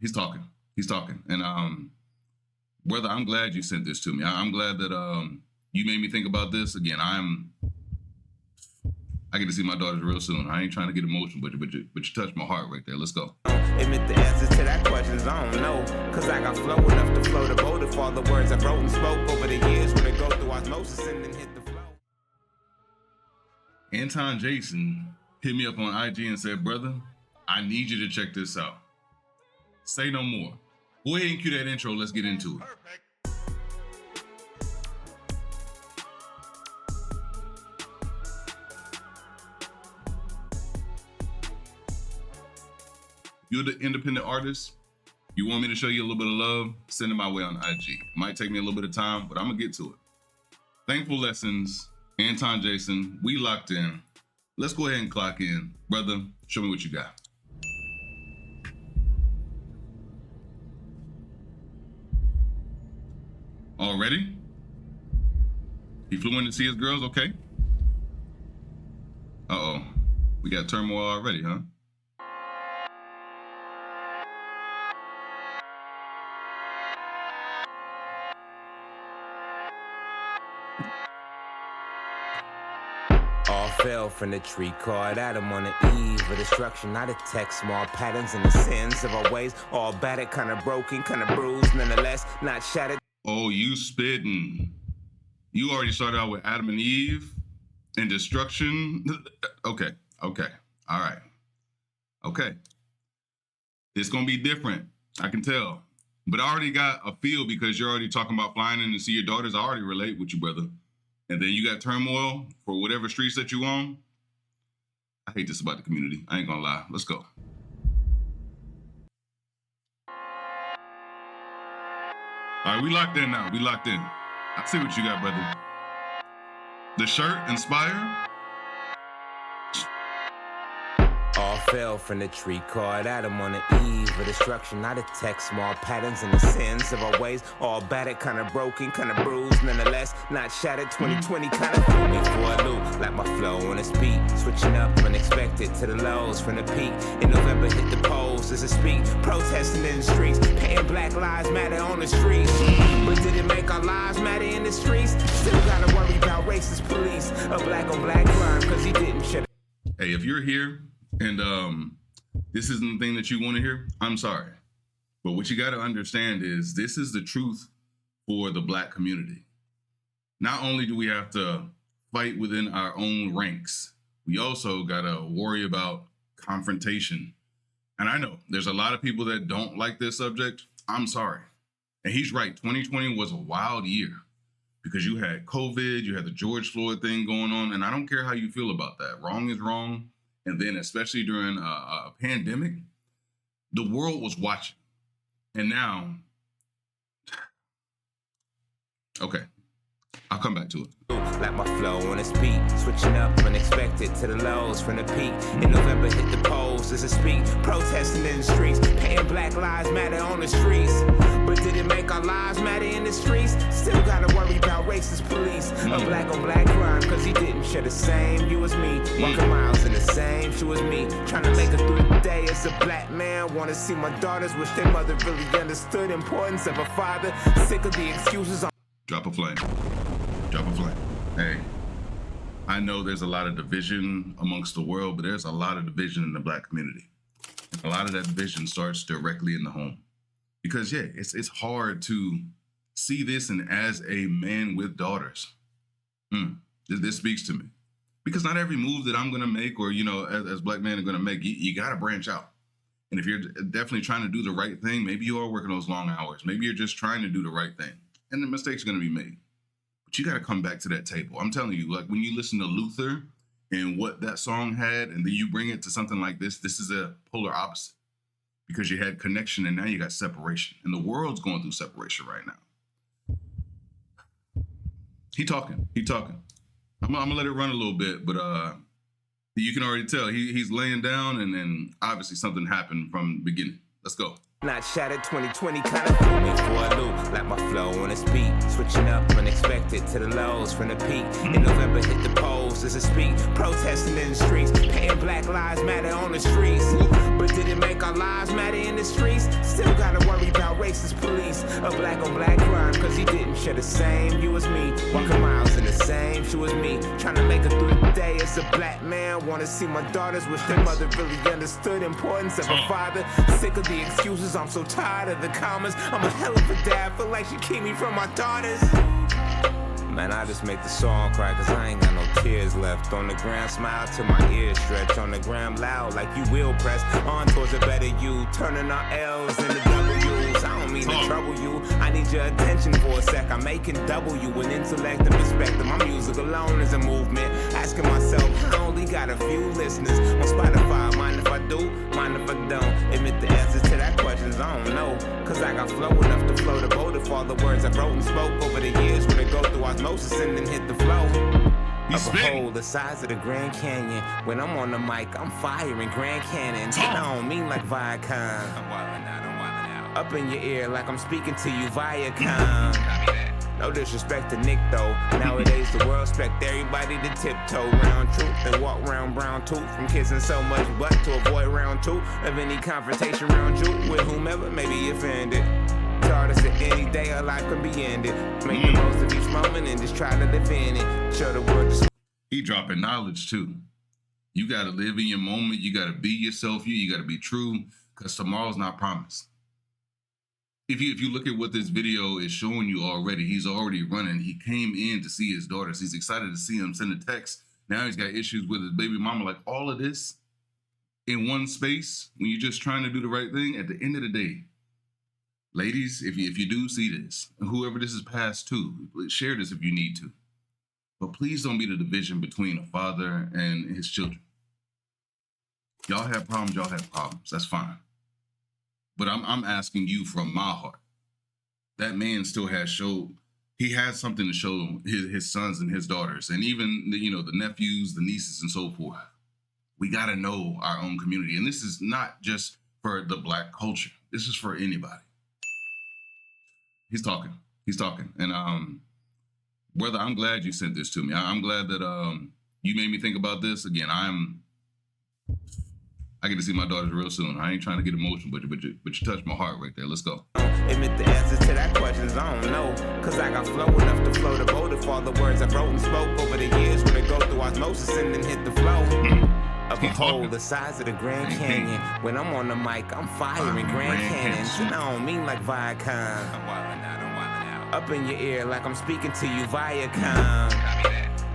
He's talking. He's talking. And brother, I'm glad you sent this to me. I'm glad that you made me think about this. Again, I get to see my daughters real soon. I ain't trying to get emotional, but you touched my heart right there. Let's go. Admit the answers to that question is I don't know. Cause I got flow enough to flow the boat if all the words I wrote and spoke over the years when they go through osmosis and then hit the flow. Antoine Jason hit me up on IG and said, brother, I need you to check this out. Say no more. Go ahead and cue that intro. Let's get into it. Perfect. You're the independent artist. You want me to show you a little bit of love? Send it my way on IG. It might take me a little bit of time, but I'm gonna get to it. Thankful Lessons, Antoine Jason, we locked in. Let's go ahead and clock in. Brother, show me what you got. All ready? He flew in to see his girls, okay? Uh-oh, we got turmoil already, huh? All fell from the tree, caught Adam on the eve of destruction. I detect small patterns in the sins of our ways. All battered, kind of broken, kind of bruised, nonetheless, not shattered. Oh, you spitting. You already started out with Adam and Eve and destruction. Okay, all right. Okay. It's going to be different, I can tell. But I already got a feel because you're already talking about flying in to see your daughters. I already relate with you, brother. And then you got turmoil for whatever streets that you on. I hate this about the community. I ain't gonna lie. Let's go. All right, we locked in now. We locked in. I see what you got, brother. The shirt, Inspire. All fell from the tree, caught Adam on the eve of destruction. I detect small patterns in the sins of our ways. All battered, kind of broken, kind of bruised, nonetheless, not shattered. 2020 kind of threw me for a loop, like my flow on its beat. Switching up unexpected to the lows from the peak. In November, hit the polls as a speak. Protesting in the streets, paying Black Lives Matter on the streets. But did it make our lives matter in the streets? Still gotta worry about racist police. A black on black crime, cause he didn't shut. Hey, if you're here and this isn't the thing that you want to hear, I'm sorry. But what you got to understand is this is the truth for the Black community. Not only do we have to fight within our own ranks, we also got to worry about confrontation. And I know there's a lot of people that don't like this subject. I'm sorry. And he's right. 2020 was a wild year because you had COVID, you had the George Floyd thing going on. And I don't care how you feel about that. Wrong is wrong. And then especially during a pandemic, the world was watching. And now, okay, I'll come back to it. Like my flow on its beat, switching up unexpected to the lows from the peak. In November, hit the polls as a speak. Protesting in the streets, paying Black Lives Matter on the streets. But did it make our lives matter in the streets? Still gotta worry about racist police. A black on black crime, cause he didn't share the same. You as me, walking miles in the same shoe as me. Trying to make it through the day as a black man. Wanna see my daughters, wish their mother really understood the importance of a father. Sick of the excuses. Drop a flame. Drop a flame. Hey, I know there's a lot of division amongst the world, but there's a lot of division in the Black community. A lot of that division starts directly in the home. Because, yeah, it's hard to see this, and as a man with daughters, this speaks to me. Because not every move that I'm going to make or, you know, as Black men are going to make, you got to branch out. And if you're definitely trying to do the right thing, maybe you are working those long hours. Maybe you're just trying to do the right thing. And the mistakes are going to be made. But you got to come back to that table. I'm telling you, like when you listen to Luther and what that song had, and then you bring it to something like this is a polar opposite. Because you had connection and now you got separation. And the world's going through separation right now. He talking. I'm gonna let it run a little bit, but you can already tell he's laying down, and then obviously something happened from the beginning. Let's go. Not shattered 2020 kinda threw me for a loop. Like my flow on its beat, switching up unexpected to the lows from the peak. In November hit the polls as a speak, protesting in the streets, paying Black Lives Matter on the streets. But did it make our lives matter in the streets? Still gotta worry about racist police. A black on black crime, cause he didn't share the same view as me. Walking miles in the same shoe as me, trying to make it through the day as a black man. Wanna see my daughters, wish their mother really understood the importance of a father. Sick of the excuses, I'm so tired of the commas. I'm a hell of a dad, feel like she keep me from my daughters. Man, I just make the song cry cause I ain't got no tears left. On the gram, smile till my ears stretch. On the gram, loud like you will press. On towards a better you, turning our L's into W's. I don't mean to trouble you, I need your attention for a sec. I'm making double you in intellect and perspective. My music alone is a movement. Asking myself, I only got a few listeners on Spotify. Mind if I do, mind if I don't. Admit the answers to that question, I don't know. Cause I got flow enough to float a boat if all the words I wrote and spoke over the years would go through osmosis and then hit the flow. Of a hole the size of the Grand Canyon. When I'm on the mic, I'm firing Grand Cannons. I don't mean like Viacom. I'm wildin' out. Up in your ear like I'm speaking to you Viacom. No disrespect to Nick though. Nowadays the world expect everybody to tiptoe round truth and walk round brown tooth. From kissing so much butt to avoid round two of any confrontation round you with whomever may be offended. Taught us that any day our life can be ended. Make the most of each moment and just try to live in it. Show the world just. He dropping knowledge too. You gotta live in your moment. You gotta be yourself. You gotta be true, because tomorrow's not promised. If you look at what this video is showing you already, he's already running. He came in to see his daughters. He's excited to see them, send a text. Now he's got issues with his baby mama. Like all of this in one space when you're just trying to do the right thing. At the end of the day, ladies, if you do see this, whoever this is passed to, share this if you need to. But please don't be the division between a father and his children. Y'all have problems. That's fine. But I'm asking you from my heart. That man still he has something to show his sons and his daughters, and even the nephews, the nieces, and so forth. We got to know our own community, and this is not just for the Black culture. This is for anybody. He's talking, and brother, I'm glad you sent this to me. I'm glad that you made me think about this again. I get to see my daughters real soon. I ain't trying to get emotional, but you touched my heart right there. Let's go. Admit the answers to that question, I don't know. Cause I got flow enough to float a boat if all the words I wrote and spoke over the years would go through osmosis and then hit the flow. Of a hole the size of the Grand Canyon. When I'm on the mic, I'm firing Grand Cannons. And I don't mean like Viacom. I'm wildin' out. Up in your ear like I'm speaking to you Viacom.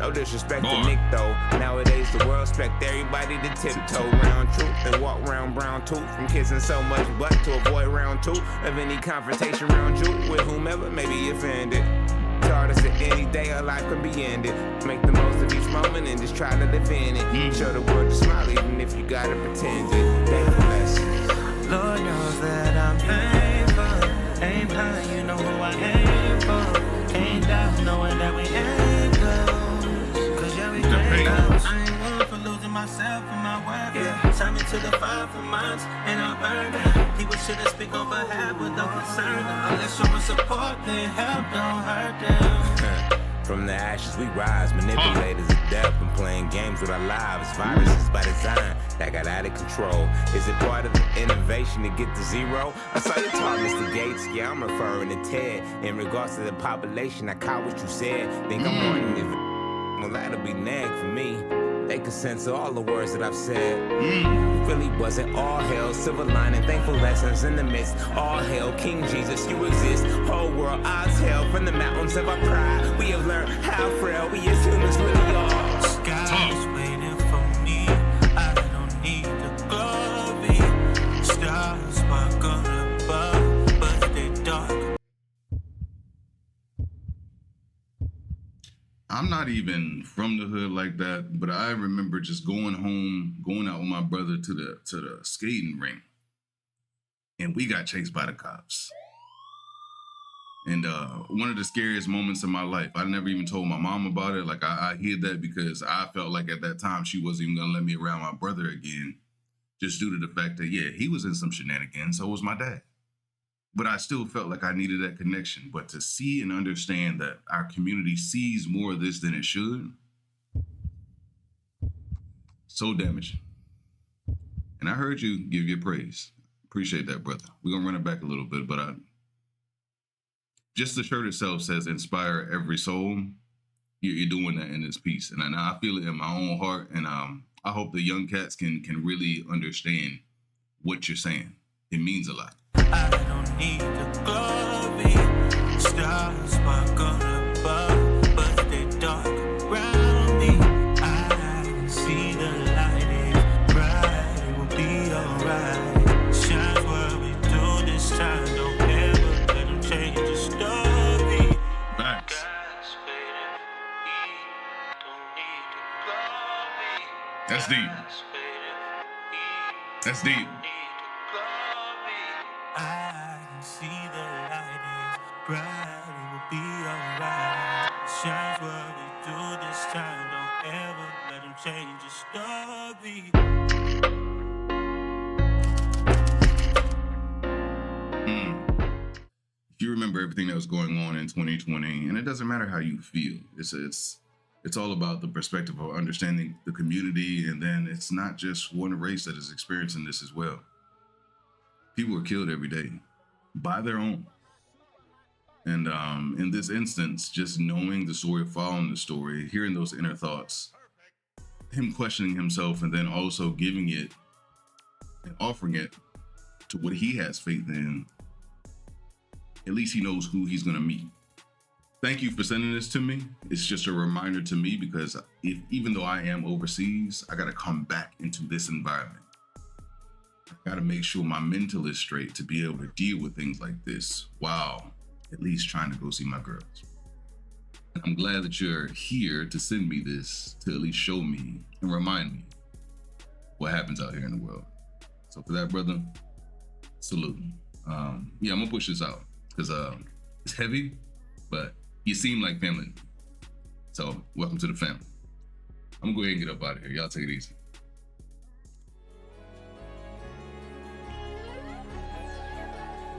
No disrespect to Nick though. Nowadays the world expect everybody to tiptoe round truth and walk round brown tooth. From kissing so much butt to avoid round two of any confrontation round you with whomever may be offended. Taught us that any day our life can be ended. Make the most of each moment and just try to live in it. Show the world to smile even if you gotta pretend it. Thankful blessings. Lord knows that I'm painful. Aim high, you know who I aim for. Ain't down knowing that we ain't close. I ain't one for losing myself and my work. Yeah, time into the fire for months, and I earned it. People shouldn't speak on behalf, but don't concern them. Unless showing support, then help, don't hurt them. From the ashes we rise, manipulators of death and playing games with our lives. Viruses by design that got out of control. Is it part of the innovation to get to zero? I saw you talk, Mr. Gates. Yeah, I'm referring to Ted. In regards to the population, I caught what you said. Think I'm wondering if well, that'll be nag for me. They could censor all the words that I've said. Really wasn't all hell, silver lining, thankful lessons in the midst. All hell, King Jesus, you exist. Whole world, odds hell, from the mountains of our pride. We have learned how frail we as humans really are. Sky's waiting for me. I don't need the glory. Stars sparkle above, but they dark. I'm not even from the hood like that, but I remember just going out with my brother to the skating rink, and we got chased by the cops. And one of the scariest moments in my life, I never even told my mom about it. Like I hid that because I felt like at that time she wasn't even gonna let me around my brother again. just due to the fact that, yeah, he was in some shenanigans, so was my dad. But I still felt like I needed that connection. But to see and understand that our community sees more of this than it should, so damaging. And I heard you give your praise. Appreciate that, brother. We're going to run it back a little bit, but just the shirt itself says, inspire every soul. You're doing that in this piece. And I feel it in my own heart. And I hope the young cats can really understand what you're saying. It means a lot. I don't need the glory. Stars sparkle above, but they dark around me. I can see the light is bright. It will be alright. Shines what we do this time. Don't ever let them change the story. Facts. That's deep. That's deep. I can see the light is bright, it will be alright. Shines what we do this time, don't ever let them change the story. If you remember everything that was going on in 2020, and it doesn't matter how you feel, it's all about the perspective of understanding the community, and then it's not just one race that is experiencing this as well. People are killed every day by their own. And in this instance, just knowing the story, following the story, hearing those inner thoughts, him questioning himself, and then also giving it and offering it to what he has faith in, at least he knows who he's going to meet. Thank you for sending this to me. It's just a reminder to me, because even though I am overseas, I got to come back into this environment. I got to make sure my mental is straight to be able to deal with things like this while at least trying to go see my girls. And I'm glad that you're here to send me this, to at least show me and remind me what happens out here in the world. So for that, brother, salute. I'm gonna push this out because it's heavy, but you seem like family. So welcome to the family. I'm gonna go ahead and get up out of here. Y'all take it easy.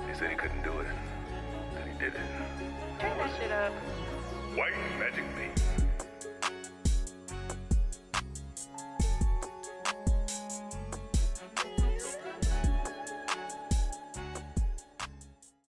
He said he couldn't do it, and he did it. Turn that shit up. White magic me.